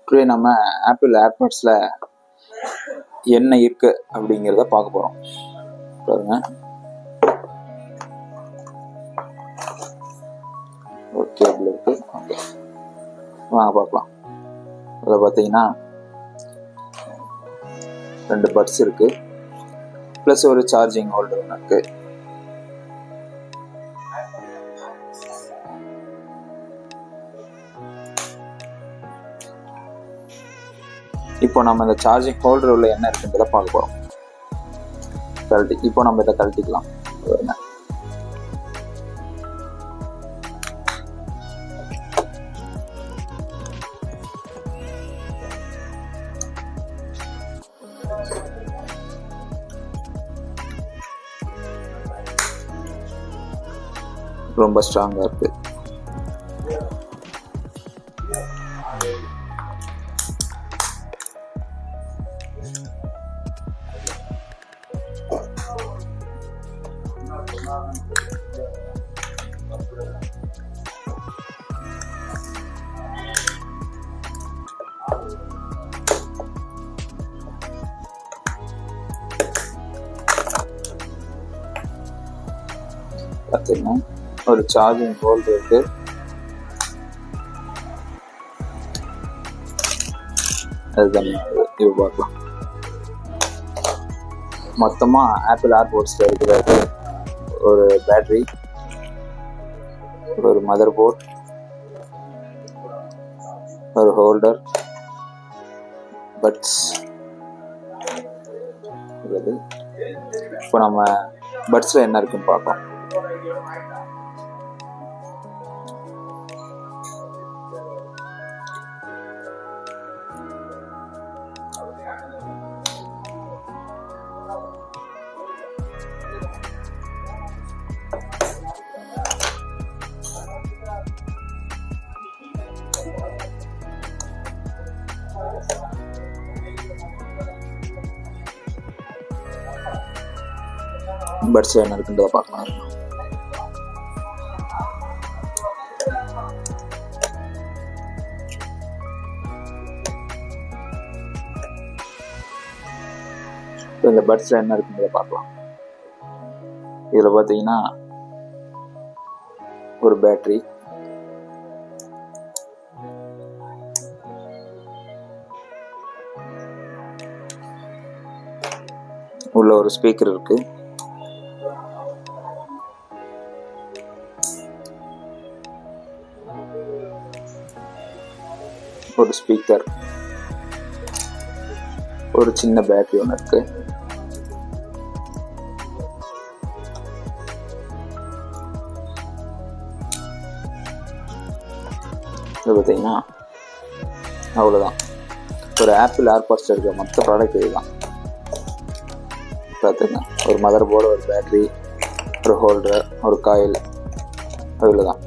Today நம்ம apple ஏர்பாட்ஸில் என்ன இருக்கு அப்படிங்கிறத பார்க்க போகிறோம். பாருங்க, ஒரு கேபிள் இருக்கு. ஓகே, வாங்க பார்க்கலாம். அதில் பார்த்தீங்கன்னா 2 பட்ஸ் இருக்கு, ப்ளஸ் ஒரு சார்ஜிங் ஹோல்டர் ஒன்று இருக்கு. இப்போ நம்ம இந்த சார்ஜிங் ஹோல்டர் உள்ள என்ன இருக்குன்றதை பார்க்க போகிறோம். இப்போ நம்ம இதை கழட்டிக்கலாம். ரொம்ப ஸ்ட்ராங்காக இருக்கு. பார்த்தீங்கன்னா ஒரு சார்ஜிங் ஹோல்டர் இருக்கு. அதுதான் இது பார்க்கலாம். மொத்தமாக ஆப்பிள் ஏர்பாட்ஸில் இருக்கிறது ஒரு பேட்டரி, ஒரு மதர் போர்ட், ஒரு ஹோல்டர், பட்ஸ் உள்ளது. இப்போ நம்ம பட்ஸில் என்ன இருக்குன்னு பார்ப்போம். பட்ஸ் என்ன இருக்குன்றத பார்க்கலாம். இந்த பட்ஸ்ல என்ன இருக்குன்றத பார்க்கலாம். இதுல பார்த்தீங்கன்னா ஒரு பேட்டரி, உள்ள ஒரு ஸ்பீக்கர் இருக்கு, ஒரு ஸ்பீக்கர், ஒரு சின்ன பேட்டரி ஒன்று இருக்கு. இது பார்த்தீங்கன்னா அவ்வளோதான். ஒரு ஆப்பிள் ஏர்பாட்ஸில் இருக்கிற மொத்த ப்ராடக்ட் இதுதான். பார்த்துங்க, ஒரு மதர் போர்டு, ஒரு பேட்டரி, ஒரு ஹோல்டர், ஒரு காயில், அவ்வளோதான்.